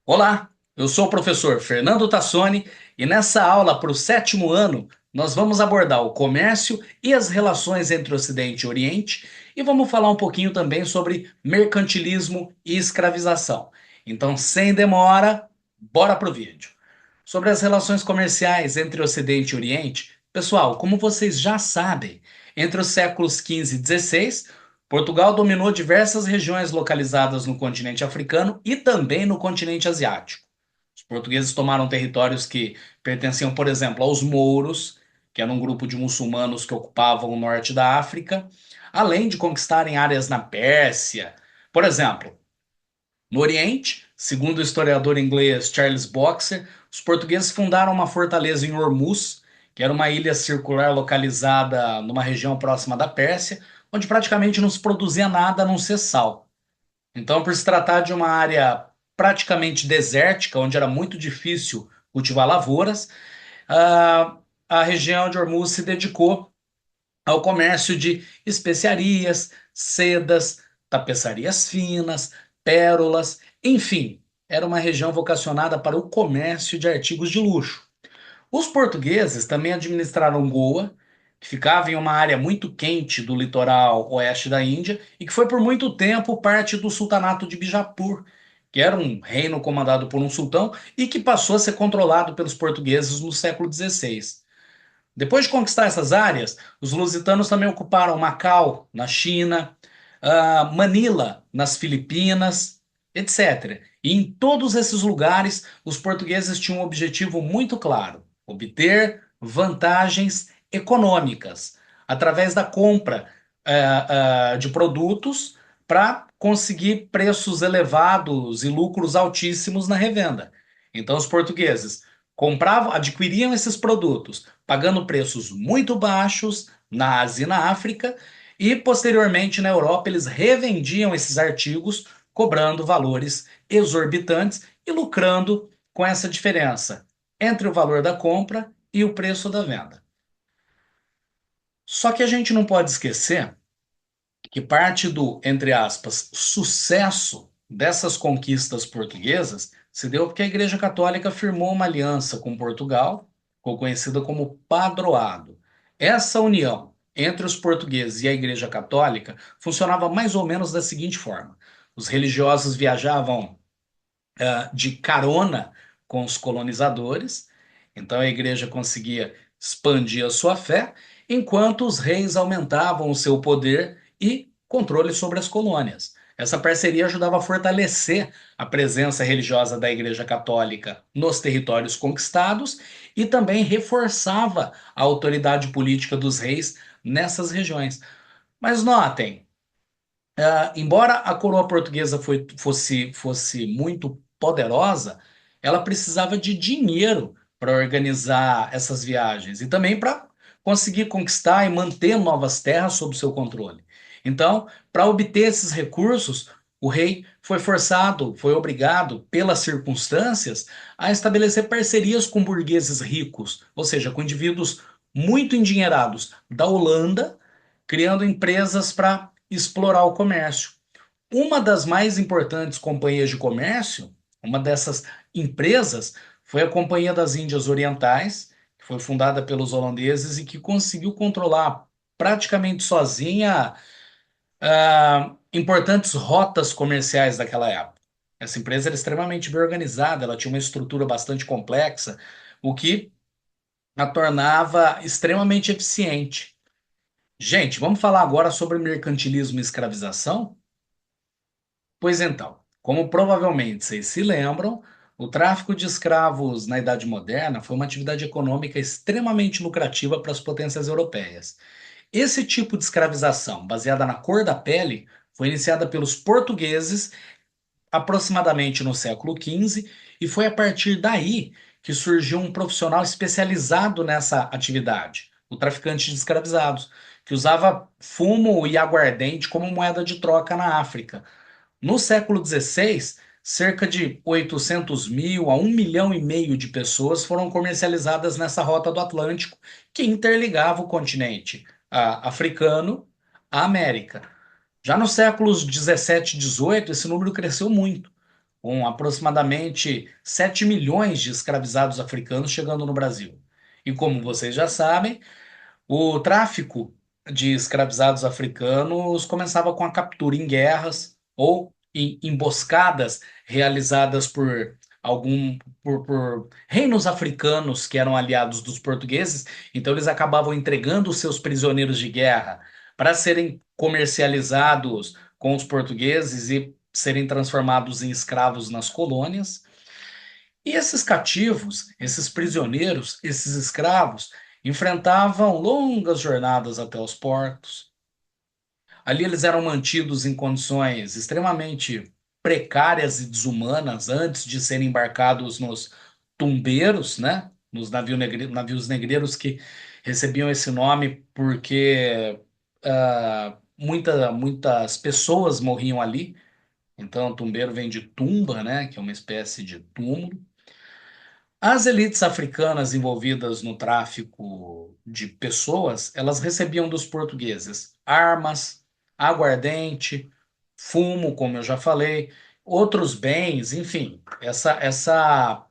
Olá, eu sou o professor Fernando Tassoni e nessa aula para o sétimo ano nós vamos abordar o comércio e as relações entre Ocidente e Oriente e vamos falar um pouquinho também sobre mercantilismo e escravização. Então, sem demora, bora pro vídeo. Sobre as relações comerciais entre Ocidente e Oriente, pessoal, como vocês já sabem, entre os séculos XV e XVI, Portugal dominou diversas regiões localizadas no continente africano e também no continente asiático. Os portugueses tomaram territórios que pertenciam, por exemplo, aos mouros, que era um grupo de muçulmanos que ocupavam o norte da África, além de conquistarem áreas na Pérsia. Por exemplo, no Oriente, segundo o historiador inglês Charles Boxer, os portugueses fundaram uma fortaleza em Hormuz, que era uma ilha circular localizada numa região próxima da Pérsia, onde praticamente não se produzia nada a não ser sal. Então, por se tratar de uma área praticamente desértica, onde era muito difícil cultivar lavouras, a, a região de Hormuz se dedicou ao comércio de especiarias, sedas, tapeçarias finas, pérolas, enfim, era uma região vocacionada para o comércio de artigos de luxo. Os portugueses também administraram Goa, que ficava em uma área muito quente do litoral oeste da Índia e que foi por muito tempo parte do sultanato de Bijapur, que era um reino comandado por um sultão e que passou a ser controlado pelos portugueses no século XVI. Depois de conquistar essas áreas, os lusitanos também ocuparam Macau, na China, Manila, nas Filipinas, etc. E em todos esses lugares, os portugueses tinham um objetivo muito claro: obter vantagens econômicas através da compra de produtos para conseguir preços elevados e lucros altíssimos na revenda. Então, os portugueses compravam, adquiriam esses produtos pagando preços muito baixos na Ásia e na África, e posteriormente na Europa eles revendiam esses artigos, cobrando valores exorbitantes e lucrando com essa diferença entre o valor da compra e o preço da venda. Só que a gente não pode esquecer que parte do, entre aspas, sucesso dessas conquistas portuguesas se deu porque a Igreja Católica firmou uma aliança com Portugal, ficou conhecida como Padroado. Essa união entre os portugueses e a Igreja Católica funcionava mais ou menos da seguinte forma: os religiosos viajavam de carona com os colonizadores, então a Igreja conseguia expandir a sua fé, enquanto os reis aumentavam o seu poder e controle sobre as colônias. Essa parceria ajudava a fortalecer a presença religiosa da Igreja Católica nos territórios conquistados e também reforçava a autoridade política dos reis nessas regiões. Mas notem, embora a coroa portuguesa fosse muito poderosa, ela precisava de dinheiro para organizar essas viagens e também para conseguir conquistar e manter novas terras sob seu controle. Então, para obter esses recursos, o rei foi forçado, foi obrigado, pelas circunstâncias, a estabelecer parcerias com burgueses ricos, ou seja, com indivíduos muito endinheirados da Holanda, criando empresas para explorar o comércio. Uma das mais importantes companhias de comércio, uma dessas empresas, foi a Companhia das Índias Orientais, que foi fundada pelos holandeses e que conseguiu controlar praticamente sozinha importantes rotas comerciais daquela época. Essa empresa era extremamente bem organizada, ela tinha uma estrutura bastante complexa, o que a tornava extremamente eficiente. Gente, vamos falar agora sobre mercantilismo e escravização? Pois então, como provavelmente vocês se lembram, o tráfico de escravos na Idade Moderna foi uma atividade econômica extremamente lucrativa para as potências europeias. Esse tipo de escravização, baseada na cor da pele, foi iniciada pelos portugueses aproximadamente no século XV, e foi a partir daí que surgiu um profissional especializado nessa atividade, o traficante de escravizados, que usava fumo e aguardente como moeda de troca na África. No século XVI, cerca de 800 mil a 1,5 milhão de pessoas foram comercializadas nessa rota do Atlântico, que interligava o continente africano à América. Já nos séculos 17 e 18, esse número cresceu muito. com aproximadamente 7 milhões de escravizados africanos chegando no Brasil. E como vocês já sabem, o tráfico de escravizados africanos começava com a captura em guerras ou em emboscadas realizadas por reinos africanos que eram aliados dos portugueses. Então eles acabavam entregando os seus prisioneiros de guerra para serem comercializados com os portugueses e serem transformados em escravos nas colônias. E esses cativos, esses prisioneiros, esses escravos, enfrentavam longas jornadas até os portos. Ali eles eram mantidos em condições extremamente precárias e desumanas antes de serem embarcados nos tumbeiros, né? Nos navios negreiros que recebiam esse nome porque muitas pessoas morriam ali. Então, tumbeiro vem de tumba, né? Que é uma espécie de túmulo. As elites africanas envolvidas no tráfico de pessoas, elas recebiam dos portugueses armas, aguardente, fumo, como eu já falei, outros bens, enfim, essa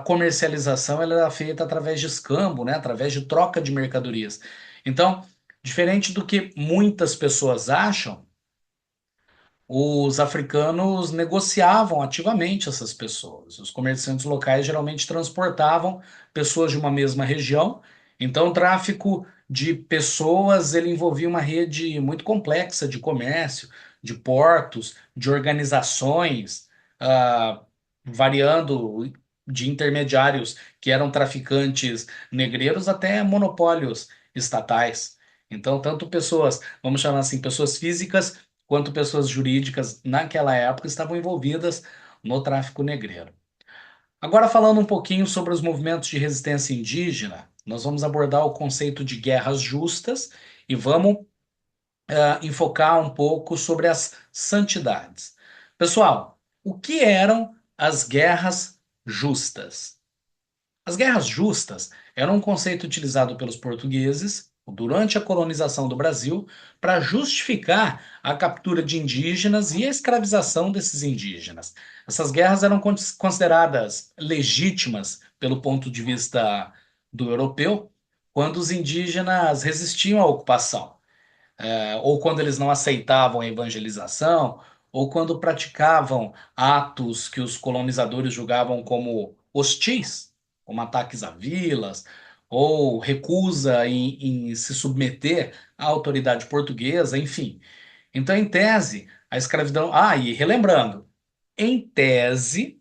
comercialização ela era feita através de escambo, né, através de troca de mercadorias. Então, diferente do que muitas pessoas acham, os africanos negociavam ativamente essas pessoas. Os comerciantes locais geralmente transportavam pessoas de uma mesma região. Então, o tráfico de pessoas ele envolvia uma rede muito complexa de comércio, de portos, de organizações, ah, variando de intermediários que eram traficantes negreiros até monopólios estatais. Então, tanto pessoas, vamos chamar assim, pessoas físicas quanto pessoas jurídicas naquela época estavam envolvidas no tráfico negreiro. Agora, falando um pouquinho sobre os movimentos de resistência indígena, nós vamos abordar o conceito de guerras justas e vamos enfocar um pouco sobre as santidades. Pessoal, o que eram as guerras justas? As guerras justas eram um conceito utilizado pelos portugueses durante a colonização do Brasil para justificar a captura de indígenas e a escravização desses indígenas. Essas guerras eram consideradas legítimas pelo ponto de vista do europeu, quando os indígenas resistiam à ocupação ou quando eles não aceitavam a evangelização, ou quando praticavam atos que os colonizadores julgavam como hostis, como ataques a vilas, ou recusa em se submeter à autoridade portuguesa, enfim. Então, em tese, a escravidão. Ah, e relembrando, em tese,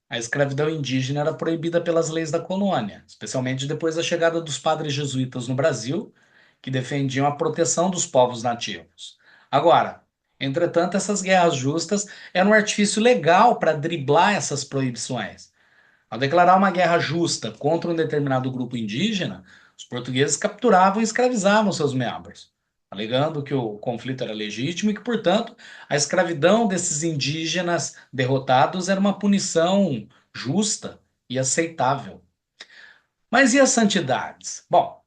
a escravidão indígena era proibida pelas leis da colônia, especialmente depois da chegada dos padres jesuítas no Brasil, que defendiam a proteção dos povos nativos. Agora, entretanto, essas guerras justas eram um artifício legal para driblar essas proibições. Ao declarar uma guerra justa contra um determinado grupo indígena, os portugueses capturavam e escravizavam seus membros, alegando que o conflito era legítimo e que, portanto, a escravidão desses indígenas derrotados era uma punição justa e aceitável. Mas e as santidades? Bom,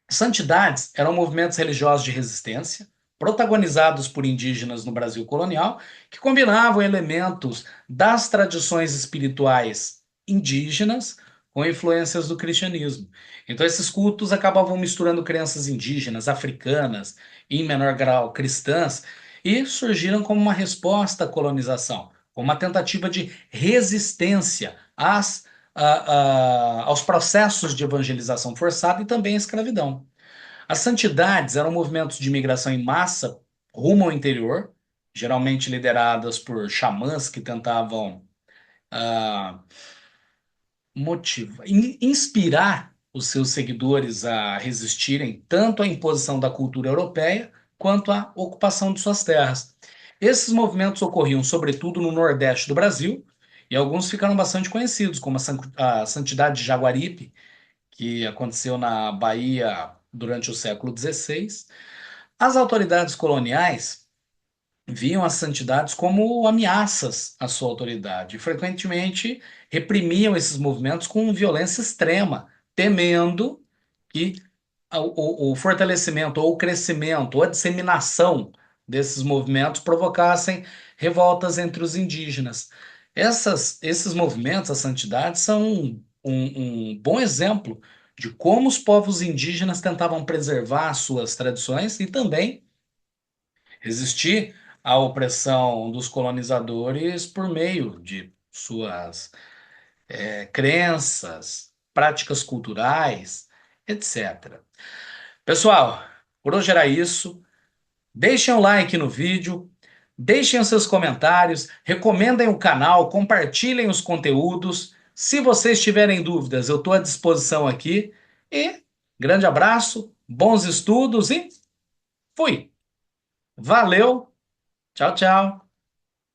santidades eram movimentos religiosos de resistência, protagonizados por indígenas no Brasil colonial, que combinavam elementos das tradições espirituais indígenas com influências do cristianismo. Então, esses cultos acabavam misturando crenças indígenas, africanas e, em menor grau, cristãs, e surgiram como uma resposta à colonização, como uma tentativa de resistência aos processos de evangelização forçada e também à escravidão. As santidades eram movimentos de migração em massa rumo ao interior, geralmente lideradas por xamãs que tentavam ah, inspirar os seus seguidores a resistirem tanto à imposição da cultura europeia quanto à ocupação de suas terras. Esses movimentos ocorriam sobretudo no Nordeste do Brasil e alguns ficaram bastante conhecidos, como a Santidade de Jaguaripe, que aconteceu na Bahia durante o século XVI. As autoridades coloniais viam as santidades como ameaças à sua autoridade e frequentemente reprimiam esses movimentos com violência extrema, temendo que o fortalecimento ou o crescimento ou a disseminação desses movimentos provocassem revoltas entre os indígenas. Esses movimentos, as santidades, são um bom exemplo de como os povos indígenas tentavam preservar suas tradições e também resistir à opressão dos colonizadores por meio de suas crenças, práticas culturais, etc. Pessoal, por hoje era isso. Deixem o like no vídeo, deixem os seus comentários, recomendem o canal, compartilhem os conteúdos. Se vocês tiverem dúvidas, eu estou à disposição aqui. E grande abraço, bons estudos e fui! Valeu! Tchau, tchau!